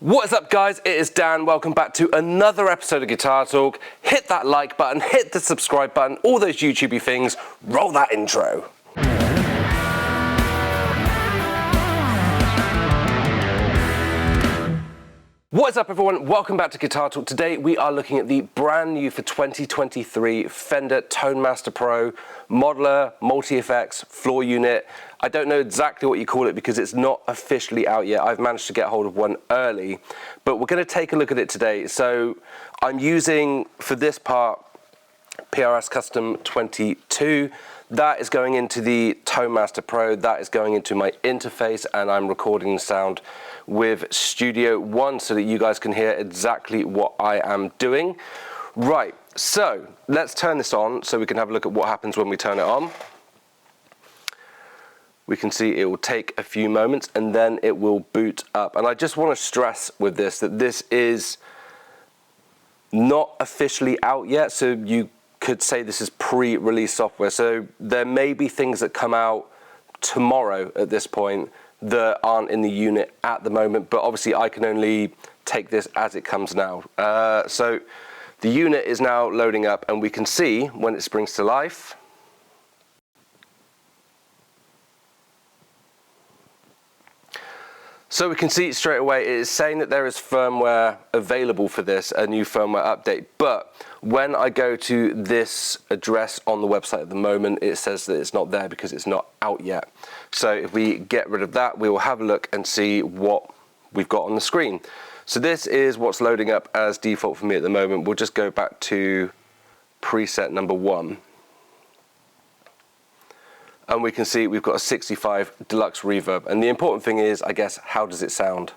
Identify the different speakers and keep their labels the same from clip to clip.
Speaker 1: What is up, guys? It is Dan. Welcome back to another episode of Guitar Talk. Hit that like button, hit the subscribe button, all those YouTubey things. Roll that intro. What is up, everyone? Welcome back to Guitar Talk. Today we are looking at the brand new for 2023 Fender Tonemaster Pro modeler multi-effects floor unit. I don't know exactly what you call it because it's not officially out yet. I've managed to get hold of one early, but we're going to take a look at it today. So I'm using, for this part, PRS Custom 22. That is going into the Tonemaster Pro. That is going into my interface, and I'm recording the sound with Studio One so that you guys can hear exactly what I am doing. Right, so let's turn this on so we can have a look at what happens when we turn it on. We can see it will take a few moments and then it will boot up. And I just want to stress with this that this is not officially out yet, so you could say this is pre-release software. So there may be things that come out tomorrow at this point that aren't in the unit at the moment, but obviously I can only take this as it comes now. So the unit is now loading up and we can see when it springs to life. So we can see straight away it is saying that there is firmware available for this, a new firmware update, but when I go to this address on the website at the moment, it says that it's not there because it's not out yet. So if we get rid of that, we will have a look and see what we've got on the screen. So this is what's loading up as default for me at the moment. We'll just go back to preset number 1. And we can see we've got a 65 deluxe reverb. And the important thing is, I guess, how does it sound?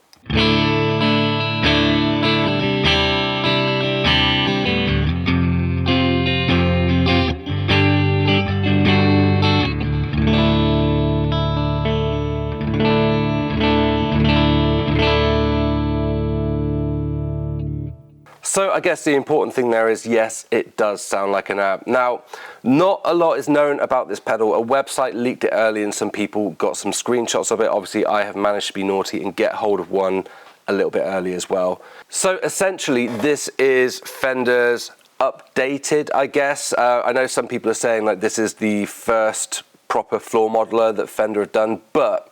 Speaker 1: So I guess the important thing there is, yes, it does sound like an amp. Now, not a lot is known about this pedal. A website leaked it early and some people got some screenshots of it. Obviously, I have managed to be naughty and get hold of one a little bit early as well. So essentially, this is Fender's updated, I guess. I know some people are saying like this is the first proper floor modeler that Fender had done, but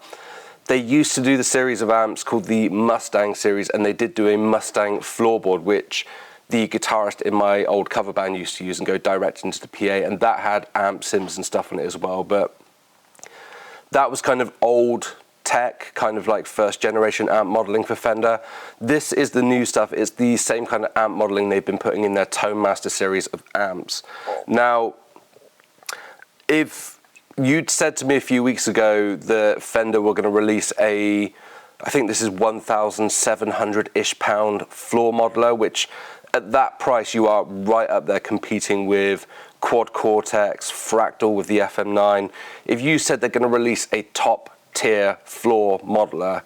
Speaker 1: they used to do the series of amps called the Mustang series, and they did do a Mustang floorboard, which the guitarist in my old cover band used to use and go direct into the PA, and that had amp sims and stuff on it as well. But that was kind of old tech, kind of like first generation amp modeling for Fender. This is the new stuff. It's the same kind of amp modeling they've been putting in their Tonemaster series of amps. Now, if you'd said to me a few weeks ago that Fender were going to release I think this is £1,700-ish floor modeler, which at that price you are right up there competing with Quad Cortex, Fractal with the FM9. If you said they're going to release a top tier floor modeler,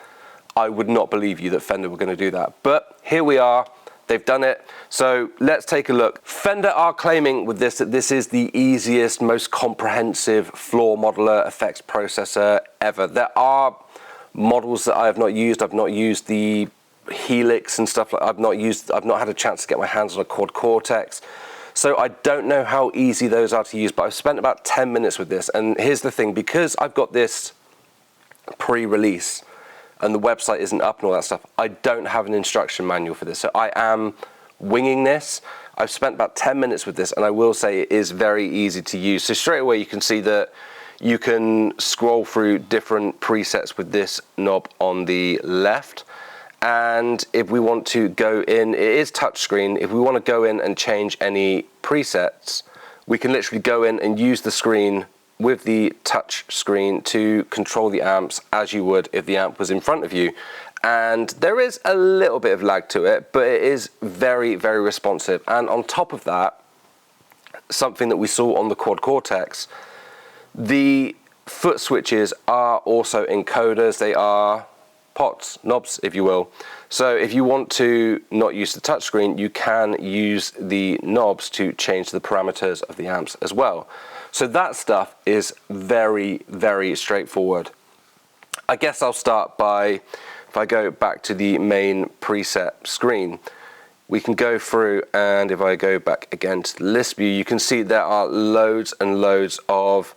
Speaker 1: I would not believe you that Fender were going to do that. But here we are. They've done it. So let's take a look. Fender are claiming with this that this is the easiest, most comprehensive floor modeler effects processor ever. There are models that I have not used. I've not used the Helix and stuff like I've not had a chance to get my hands on a Quad Cortex. So I don't know how easy those are to use, but I've spent about 10 minutes with this. And here's the thing, because I've got this pre-release and the website isn't up and all that stuff, I don't have an instruction manual for this. So I am winging this. I've spent about 10 minutes with this, and I will say it is very easy to use. So straight away you can see that you can scroll through different presets with this knob on the left. And if we want to go in, it is touchscreen. If we want to go in and change any presets, we can literally go in and use the screen with the touch screen to control the amps as you would if the amp was in front of you. And there is a little bit of lag to it, but it is very, very responsive. And on top of that, something that we saw on the Quad Cortex, the foot switches are also encoders. They are pots, knobs, if you will. So if you want to not use the touchscreen, you can use the knobs to change the parameters of the amps as well. So that stuff is very, very straightforward. I guess I'll start by if I go back to the main preset screen, we can go through, and if I go back again to the list view, you can see there are loads and loads of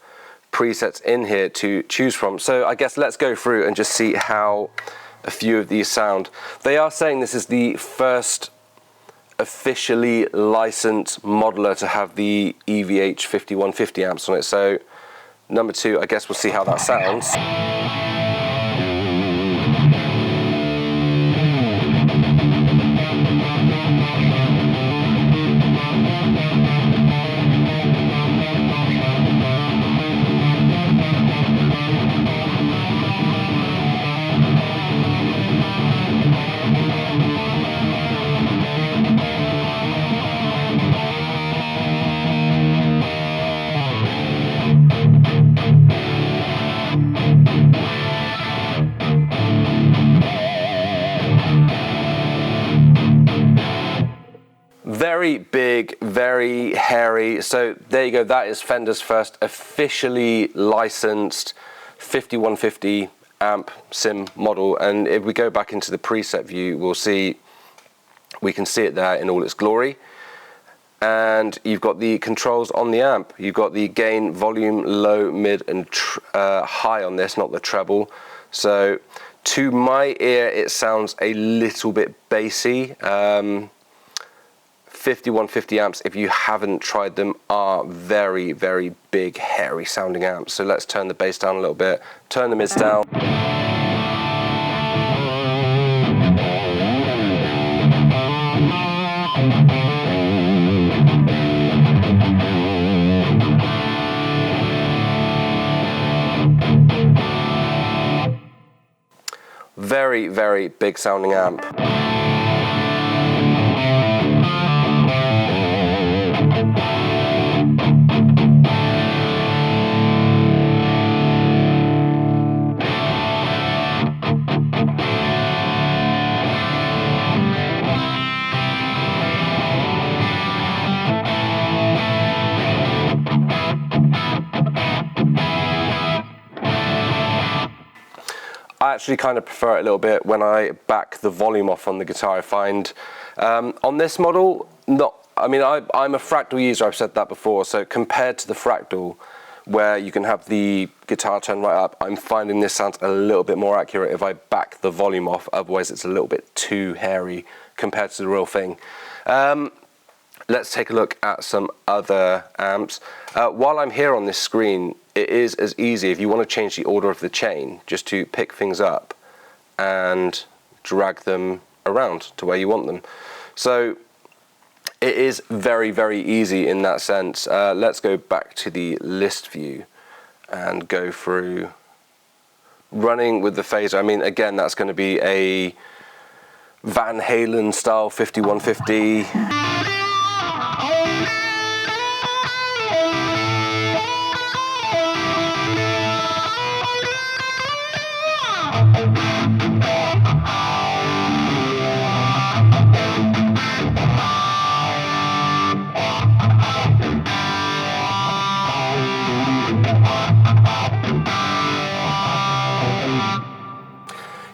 Speaker 1: presets in here to choose from. So I guess let's go through and just see how a few of these sound. They are saying this is the first officially licensed modeler to have the EVH 5150 amps on it. So number 2, I guess we'll see how that sounds. Very big, very hairy. So there you go, that is Fender's first officially licensed 5150 amp sim model. And if we go back into the preset view, we can see it there in all its glory. And you've got the controls on the amp. You've got the gain, volume, low, mid, and high on this, not the treble. So to my ear, it sounds a little bit bassy. 5150 amps, if you haven't tried them, are very, very big, hairy sounding amps. So let's turn the bass down a little bit, turn the mids down. Very, very big sounding amp. I actually kind of prefer it a little bit when I back the volume off on the guitar. I find on this model, I'm a fractal user, I've said that before, so compared to the fractal where you can have the guitar turned right up, I'm finding this sounds a little bit more accurate if I back the volume off, otherwise it's a little bit too hairy compared to the real thing. Let's take a look at some other amps. While I'm here on this screen, it is as easy, if you want to change the order of the chain, just to pick things up and drag them around to where you want them. So it is very, very easy in that sense. Let's go back to the list view and go through running with the phaser. I mean, again, that's going to be a Van Halen style 5150.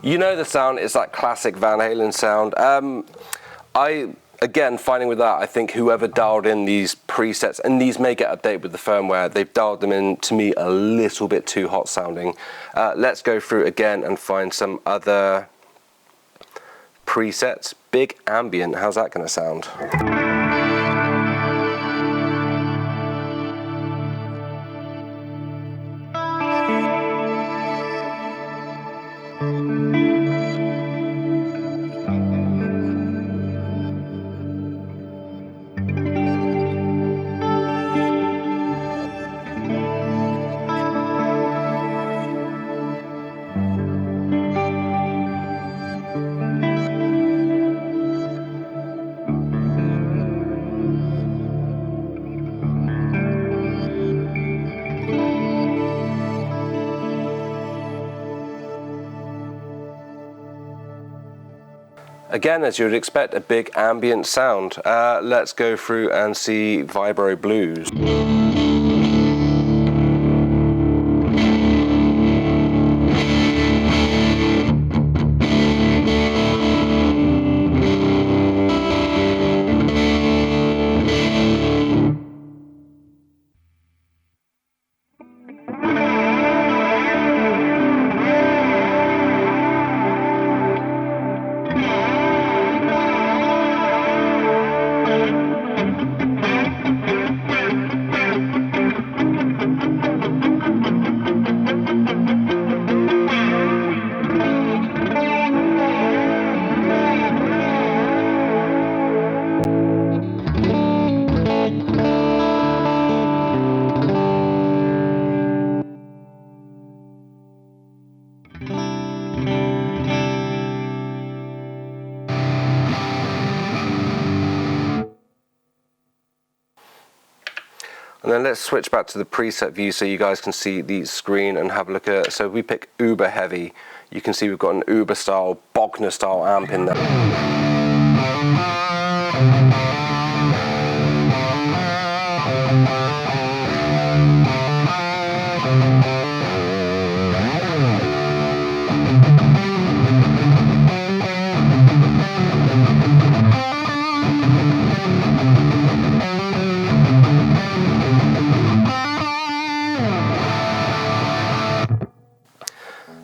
Speaker 1: You know the sound, it's that classic Van Halen sound. Again, finding with that, I think whoever dialed in these presets, and these may get updated with the firmware, they've dialed them in, to me, a little bit too hot sounding. Let's go through again and find some other presets. Big ambient, how's that going to sound? Again, as you would expect, a big ambient sound. Let's go through and see Vibro Blues. And then let's switch back to the preset view so you guys can see the screen and have a look at it. So if we pick Uber Heavy, you can see we've got an Uber style, Bogner style amp in there.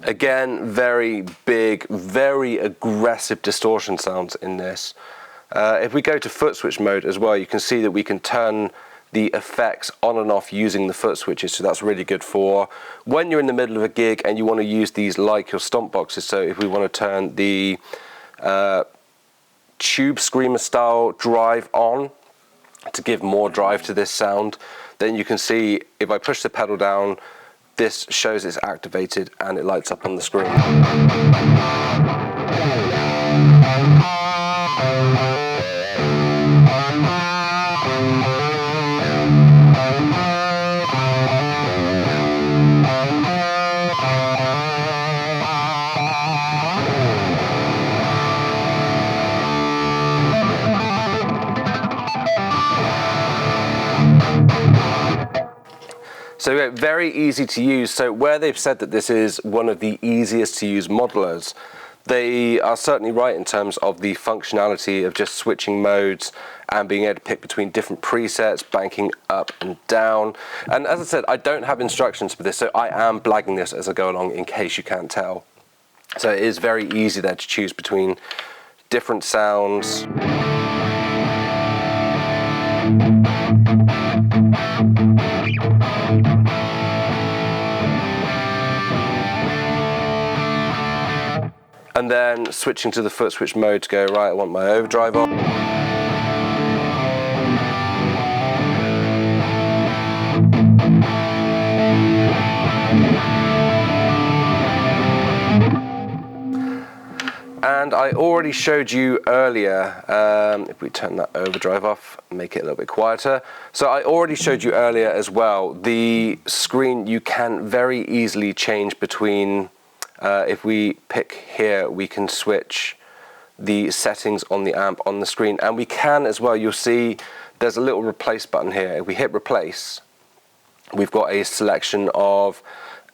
Speaker 1: Again, very big, very aggressive distortion sounds in this. If we go to foot switch mode as well, you can see that we can turn the effects on and off using the foot switches, so that's really good for when you're in the middle of a gig and you want to use these like your stomp boxes. So if we want to turn the tube screamer style drive on to give more drive to this sound, then you can see if I push the pedal down, this shows it's activated and it lights up on the screen. So yeah, very easy to use. So where they've said that this is one of the easiest to use modelers, they are certainly right in terms of the functionality of just switching modes and being able to pick between different presets, banking up and down. And as I said, I don't have instructions for this, so I am blagging this as I go along in case you can't tell. So it is very easy there to choose between different sounds. And then switching to the foot switch mode to go, right, I want my overdrive on. And I already showed you earlier, if we turn that overdrive off, make it a little bit quieter. So I already showed you earlier as well, the screen you can very easily change between, if we pick here, we can switch the settings on the amp on the screen. And we can as well, you'll see there's a little replace button here. If we hit replace, we've got a selection of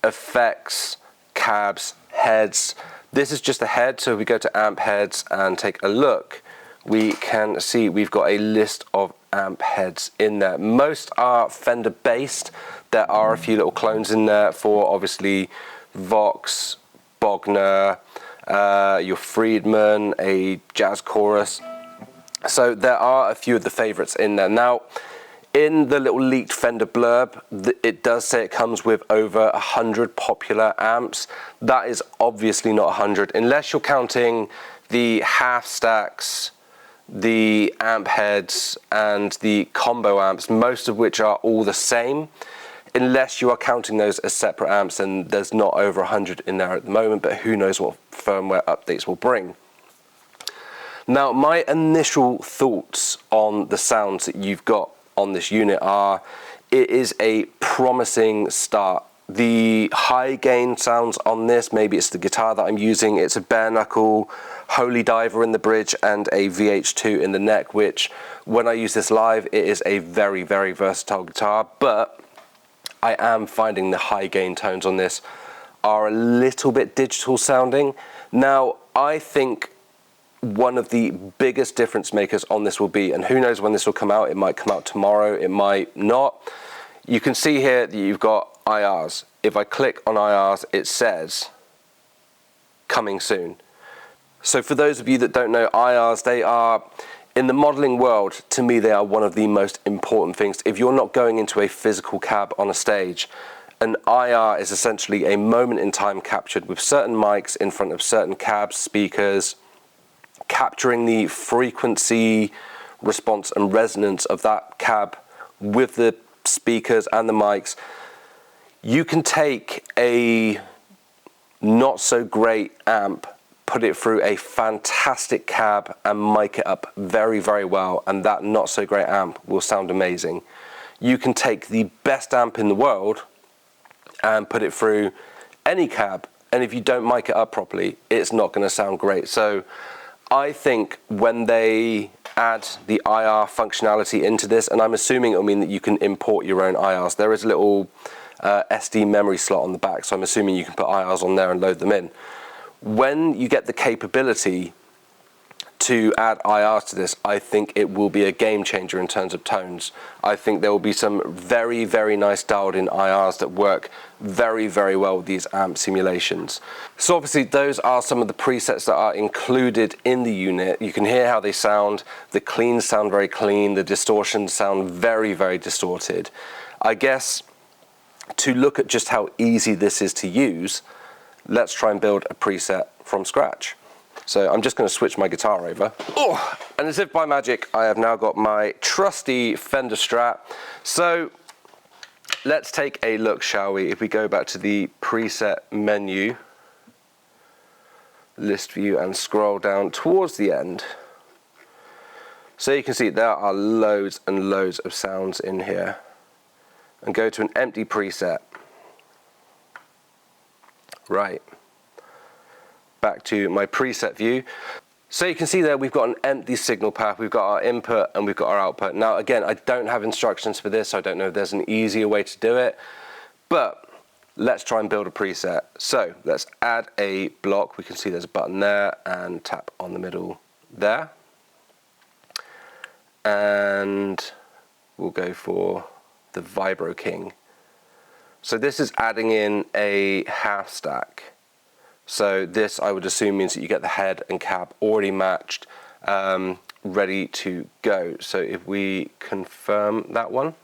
Speaker 1: effects, cabs, heads. This is just a head, so if we go to amp heads and take a look, we can see we've got a list of amp heads in there. Most are Fender based. There are a few little clones in there for obviously Vox, Bogner, your Friedman, a jazz chorus. So there are a few of the favorites in there. Now, in the little leaked Fender blurb, it does say it comes with over 100 popular amps. That is obviously not 100, unless you're counting the half stacks, the amp heads, and the combo amps, most of which are all the same. Unless you are counting those as separate amps, and there's not over 100 in there at the moment, but who knows what firmware updates will bring. Now, my initial thoughts on the sounds that you've got on this unit are, it is a promising start. The high gain sounds on this, maybe it's the guitar that I'm using, it's a bare knuckle Holy Diver in the bridge and a VH2 in the neck, which when I use this live, it is a very, very versatile guitar, but I am finding the high gain tones on this are a little bit digital sounding. Now, I think one of the biggest difference makers on this will be, and who knows when this will come out, it might come out tomorrow, it might not. You can see here that you've got IRs. If I click on IRs, it says coming soon. So for those of you that don't know IRs, they are, in the modeling world, to me, they are one of the most important things. If you're not going into a physical cab on a stage, an IR is essentially a moment in time captured with certain mics in front of certain cabs, speakers, capturing the frequency, response and resonance of that cab with the speakers and the mics. You can take a not so great amp, put it through a fantastic cab and mic it up very, very well, and that not so great amp will sound amazing. you can take the best amp in the world and put it through any cab, and if you don't mic it up properly, it's not going to sound great. So I think when they add the IR functionality into this, and I'm assuming it'll mean that you can import your own IRs. There is a little SD memory slot on the back, so I'm assuming you can put IRs on there and load them in. When you get the capability to add IRs to this, I think it will be a game changer in terms of tones. I think there will be some very, very nice dialed in IRs that work very, very well with these amp simulations. So obviously those are some of the presets that are included in the unit. You can hear how they sound. The cleans sound very clean. The distortions sound very, very distorted. I guess to look at just how easy this is to use, let's try and build a preset from scratch. So I'm just going to switch my guitar over. Oh, and as if by magic, I have now got my trusty Fender Strat. So let's take a look, shall we? If we go back to the preset menu, list view, and scroll down towards the end. So you can see there are loads and loads of sounds in here. And go to an empty preset. Right. Back to my preset view. So you can see there we've got an empty signal path, we've got our input and we've got our output. Now again, I don't have instructions for this, so I don't know if there's an easier way to do it, but let's try and build a preset. So let's add a block. We can see there's a button there, and tap on the middle there. And we'll go for the Vibro King. So this is adding in a half stack. So this, I would assume, means that you get the head and cab already matched, ready to go. So if we confirm that one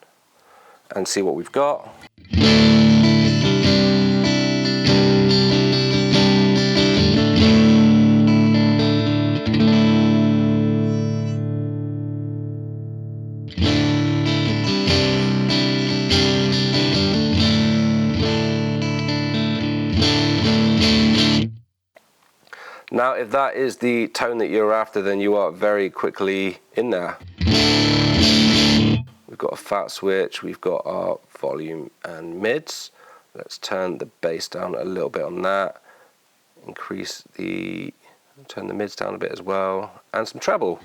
Speaker 1: and see what we've got. Now, if that is the tone that you're after, then you are very quickly in there. We've got a fat switch, we've got our volume and mids. Let's turn the bass down a little bit on that. Turn the mids down a bit as well, and some treble.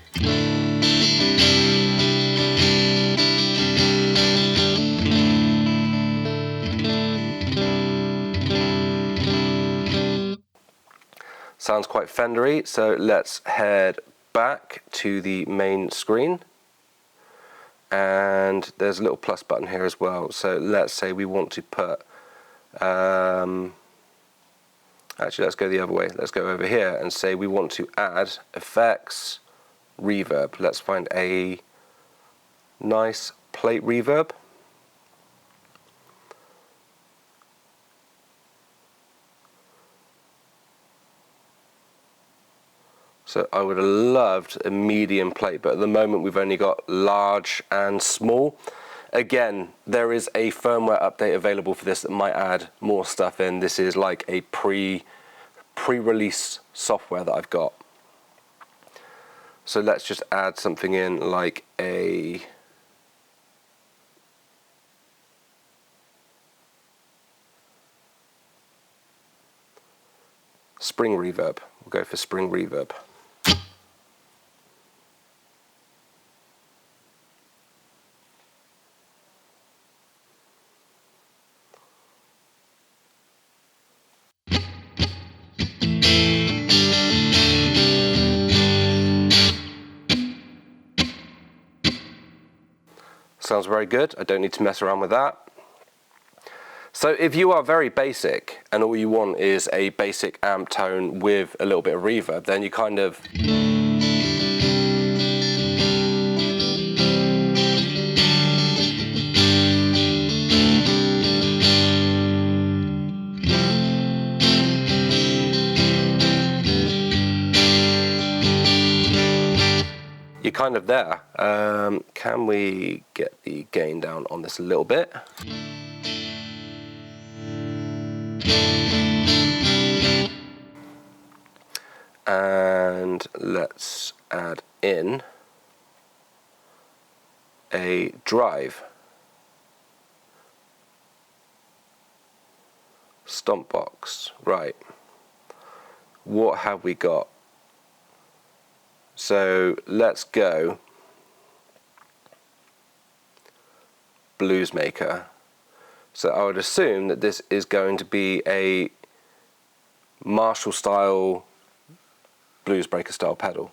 Speaker 1: Sounds quite Fendery, so let's head back to the main screen. And there's a little plus button here as well. So let's say we want to put, actually let's go the other way. Let's go over here and say we want to add effects, reverb. Let's find a nice plate reverb. So I would have loved a medium plate, but at the moment we've only got large and small. Again, there is a firmware update available for this that might add more stuff in. This is like a pre-release software that I've got. So let's just add something in like a spring reverb. We'll go for spring reverb. Sounds very good. I don't need to mess around with that. So if you are very basic and all you want is a basic amp tone with a little bit of reverb, then you kind of there. Can we get the gain down on this a little bit? And let's add in a drive. Stomp box, right. What have we got? So let's go Blues Maker. So I would assume that this is going to be a Marshall style, Blues Breaker style pedal.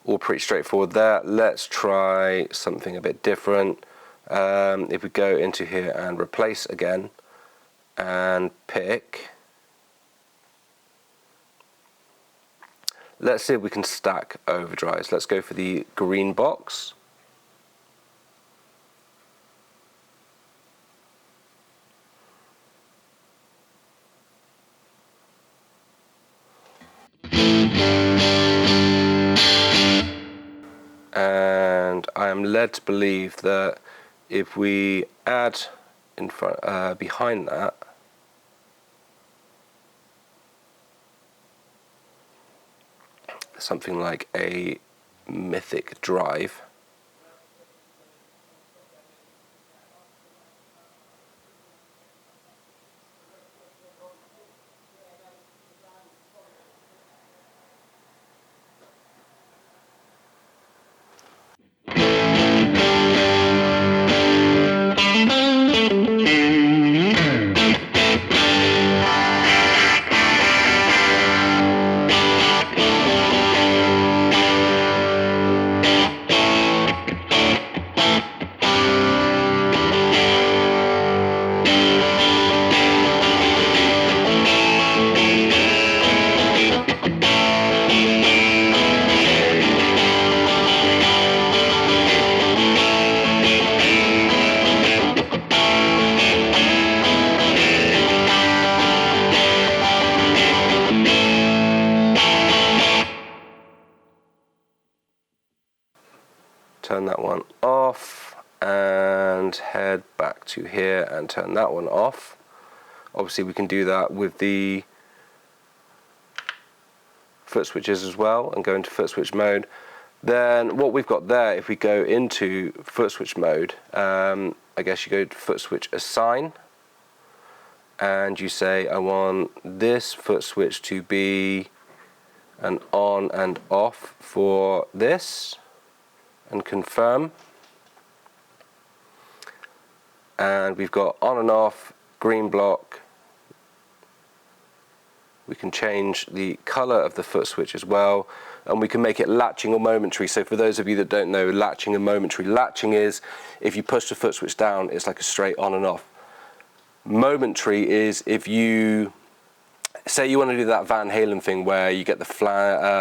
Speaker 1: All pretty straightforward there. Let's try something a bit different. If we go into here and replace again and pick, let's see if we can stack overdrives. Let's go for the green box. And I am led to believe that if we add in front, behind that, something like a mythic drive, turn that one off and head back to here and turn that one off. Obviously we can do that with the foot switches as well and go into foot switch mode. Then what we've got there, if we go into foot switch mode, I guess you go to foot switch assign and you say I want this foot switch to be an on and off for this, and confirm. And we've got on and off, green block. We can change the color of the foot switch as well, and we can make it latching or momentary. So for those of you that don't know, latching and momentary, latching is if you push the foot switch down, it's like a straight on and off. Momentary is if you say you want to do that Van Halen thing where you get the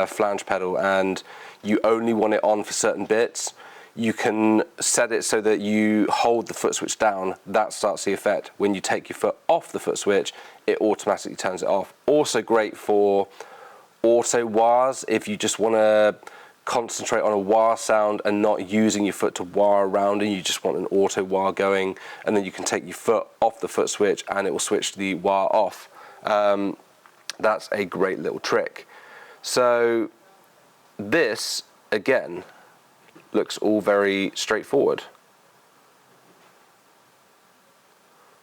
Speaker 1: flange pedal and you only want it on for certain bits, you can set it so that you hold the foot switch down. That starts the effect. When you take your foot off the foot switch, it automatically turns it off. Also great for auto wahs, if you just want to concentrate on a wah sound and not using your foot to wah around and you just want an auto wah going, and then you can take your foot off the foot switch and it will switch the wah off. That's a great little trick. So this, again, looks all very straightforward.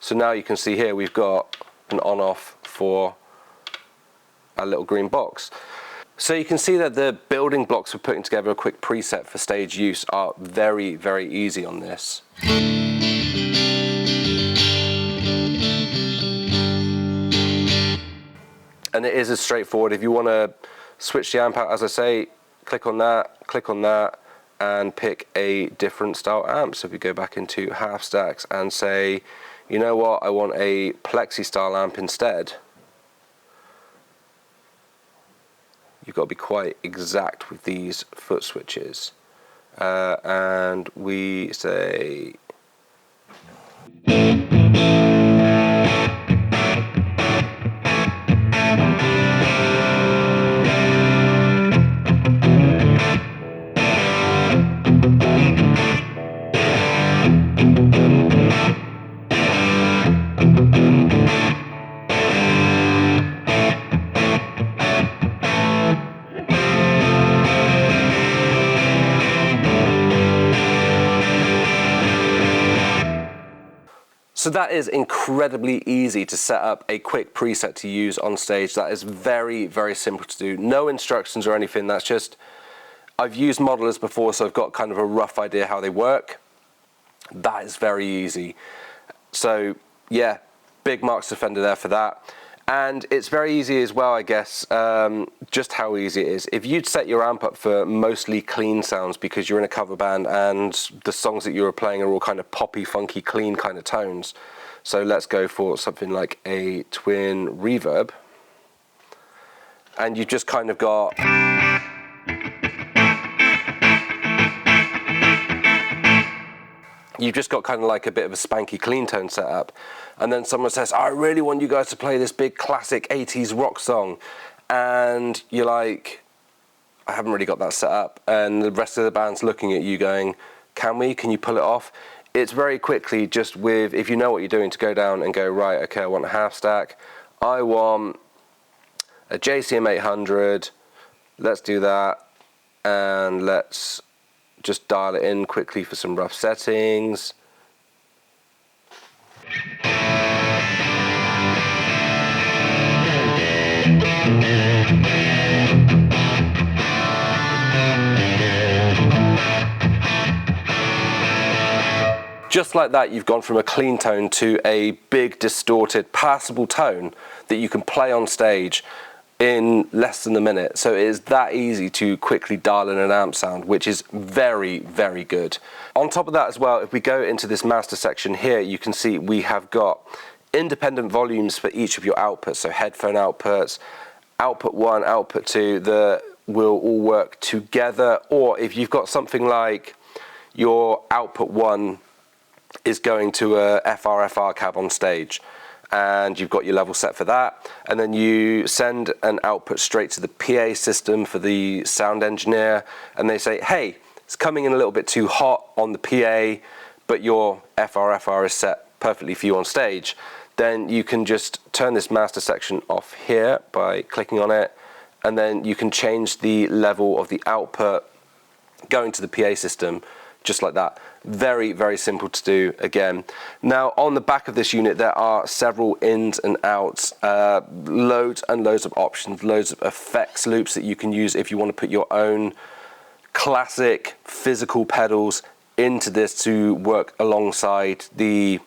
Speaker 1: So now you can see here we've got an on-off for our little green box. So you can see that the building blocks for putting together a quick preset for stage use are very, very easy on this. And it is as straightforward. If you want to switch the amp out, as I say, click on that, and pick a different style amp. So if we go back into half stacks and say, you know what, I want a plexi style amp instead. You've got to be quite exact with these foot switches. And we say, so that is incredibly easy to set up a quick preset to use on stage. That is very, very simple to do. No instructions or anything. That's just, I've used modelers before, so I've got kind of a rough idea how they work. That is very easy. So yeah, big marks to Fender there for that. And it's very easy as well, I guess, just how easy it is. If you'd set your amp up for mostly clean sounds because you're in a cover band and the songs that you were playing are all kind of poppy, funky, clean kind of tones. So let's go for something like a twin reverb. And you've just kind of got... You've just got kind of like a bit of a spanky clean tone set up. And then someone says, I really want you guys to play this big classic 80s rock song. And you're like, I haven't really got that set up. And the rest of the band's looking at you going, can you pull it off? It's very quickly just with, if you know what you're doing, to go down and go, right, okay, I want a half stack. I want a JCM 800. Let's do that. And let's just dial it in quickly for some rough settings. Just like that, you've gone from a clean tone to a big, distorted, passable tone that you can play on stage in less than a minute. So it is that easy to quickly dial in an amp sound, which is very, very good. On top of that as well, if we go into this master section here, you can see we have got independent volumes for each of your outputs. So headphone outputs, output 1, output 2, that will all work together. Or if you've got something like your output 1 is going to a FR cab on stage, and you've got your level set for that, and then you send an output straight to the PA system for the sound engineer, and they say, hey, it's coming in a little bit too hot on the PA, but your FR is set perfectly for you on stage. Then you can just turn this master section off here by clicking on it, and then you can change the level of the output going to the PA system just like that. Very, very simple to do again. Now on the back of this unit there are several ins and outs, loads and loads of options, loads of effects loops that you can use if you want to put your own classic physical pedals into this to work alongside the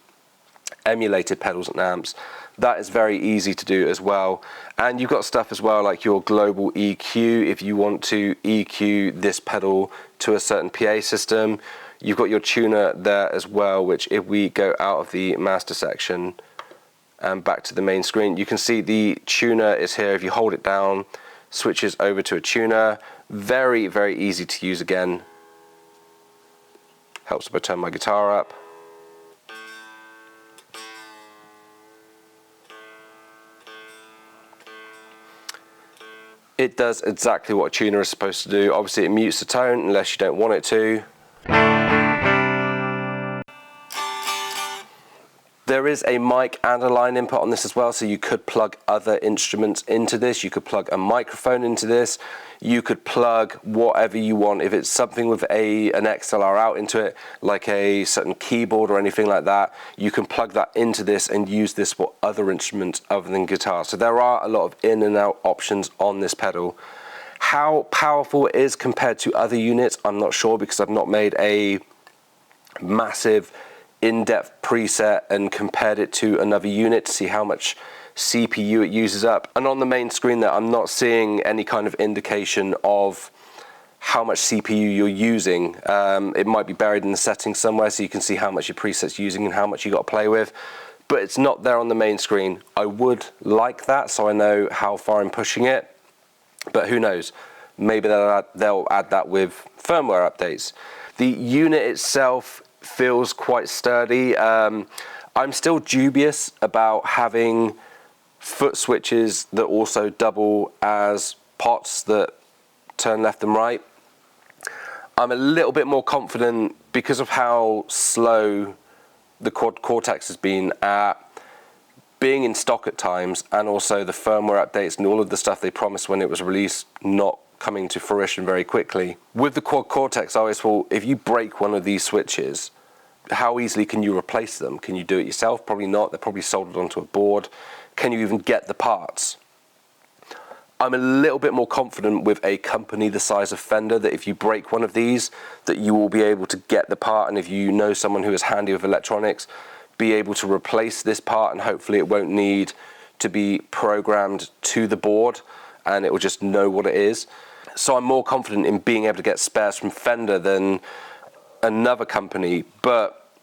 Speaker 1: emulated pedals and amps. That is very easy to do as well. And you've got stuff as well like your global EQ if you want to EQ this pedal to a certain PA system. You've got your tuner there as well, which if we go out of the master section and back to the main screen, you can see the tuner is here. If you hold it down, switches over to a tuner. Very, very easy to use again. Helps if I turn my guitar up. It does exactly what a tuner is supposed to do. Obviously it mutes the tone unless you don't want it to. There is a mic and a line input on this as well, so you could plug other instruments into this. You could plug a microphone into this. You could plug whatever you want. If it's something with an XLR out into it, like a certain keyboard or anything like that, you can plug that into this and use this for other instruments other than guitar. So there are a lot of in and out options on this pedal. How powerful it is compared to other units, I'm not sure, because I've not made a massive in-depth preset and compared it to another unit to see how much CPU it uses up. And on the main screen there, I'm not seeing any kind of indication of how much CPU you're using. It might be buried in the settings somewhere, so you can see how much your preset's using and how much you got to play with, but it's not there on the main screen. I would like that, so I know how far I'm pushing it, but who knows? Maybe they'll add that with firmware updates. The unit itself feels quite sturdy. I'm still dubious about having foot switches that also double as pots that turn left and right. I'm a little bit more confident because of how slow the Quad Cortex has been at being in stock at times, and also the firmware updates and all of the stuff they promised when it was released not coming to fruition very quickly. With the Quad Cortex, I always thought, if you break one of these switches, how easily can you replace them? Can you do it yourself? Probably not. They're probably soldered onto a board. Can you even get the parts? I'm a little bit more confident with a company the size of Fender that if you break one of these, that you will be able to get the part, and if you know someone who is handy with electronics, be able to replace this part, and hopefully it won't need to be programmed to the board and it will just know what it is. So I'm more confident in being able to get spares from Fender than another company, but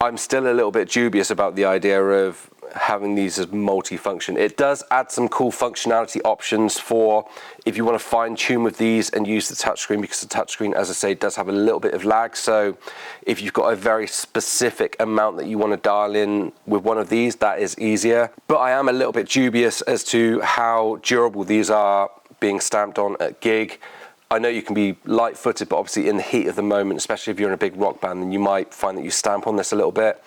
Speaker 1: I'm still a little bit dubious about the idea of having these as multi-function. It does add some cool functionality options for if you want to fine-tune with these and use the touchscreen, because the touchscreen, as I say, does have a little bit of lag. So if you've got a very specific amount that you want to dial in with one of these, that is easier. But I am a little bit dubious as to how durable these are being stamped on at gig. I know you can be light-footed, but obviously in the heat of the moment, especially if you're in a big rock band, then you might find that you stamp on this a little bit.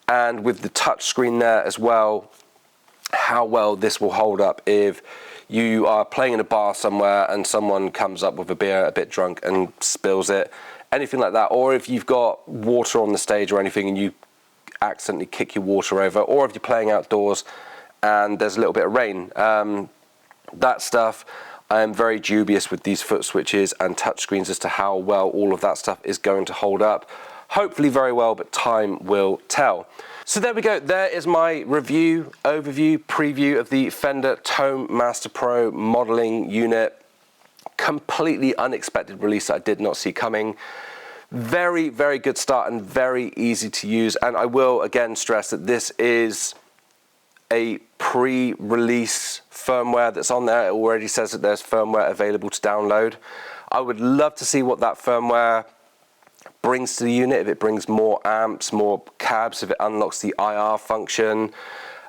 Speaker 1: And with the touch screen there as well, how well this will hold up if you are playing in a bar somewhere and someone comes up with a beer a bit drunk and spills it, anything like that, or if you've got water on the stage or anything and you accidentally kick your water over, or if you're playing outdoors and there's a little bit of rain, that stuff, I am very dubious with these foot switches and touch screens as to how well all of that stuff is going to hold up. Hopefully very well, but time will tell. So there we go. There is my review, overview, preview of the Fender Tonemaster Pro modeling unit. Completely unexpected release that I did not see coming. Very, very good start and very easy to use. And I will again stress that this is a pre-release firmware that's on there. It already says that there's firmware available to download. I would love to see what that firmware brings to the unit, if it brings more amps, more cabs, if it unlocks the IR function,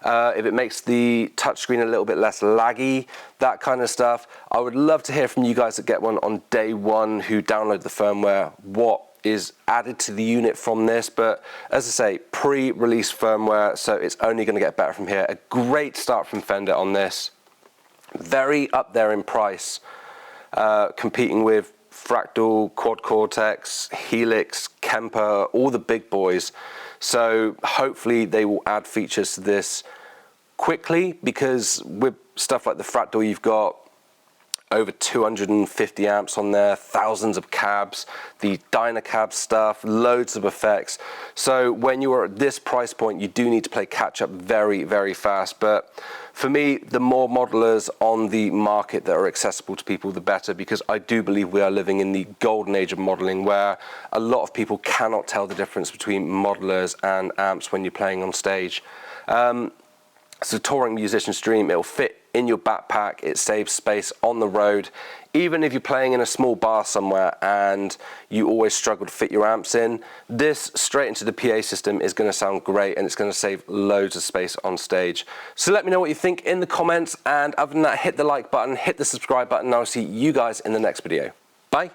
Speaker 1: if it makes the touchscreen a little bit less laggy, that kind of stuff. I would love to hear from you guys that get one on day one who download the firmware, what is added to the unit from this. But as I say, pre-release firmware, so it's only going to get better from here. A great start from Fender on this. Very up there in price, competing with Fractal, Quad Cortex, Helix, Kemper, all the big boys. So hopefully they will add features to this quickly, because with stuff like the Fractal, you've got over 250 amps on there, thousands of cabs, the Dynacab stuff, loads of effects. So when you are at this price point, you do need to play catch up very, very fast. But for me, the more modelers on the market that are accessible to people, the better, because I do believe we are living in the golden age of modeling, where a lot of people cannot tell the difference between modelers and amps when you're playing on stage. It's a touring musician's dream. It'll fit in your backpack, it saves space on the road. Even if you're playing in a small bar somewhere and you always struggle to fit your amps in, this straight into the PA system is going to sound great, and it's going to save loads of space on stage. So let me know what you think in the comments, and other than that, hit the like button, hit the subscribe button, and I'll see you guys in the next video. Bye.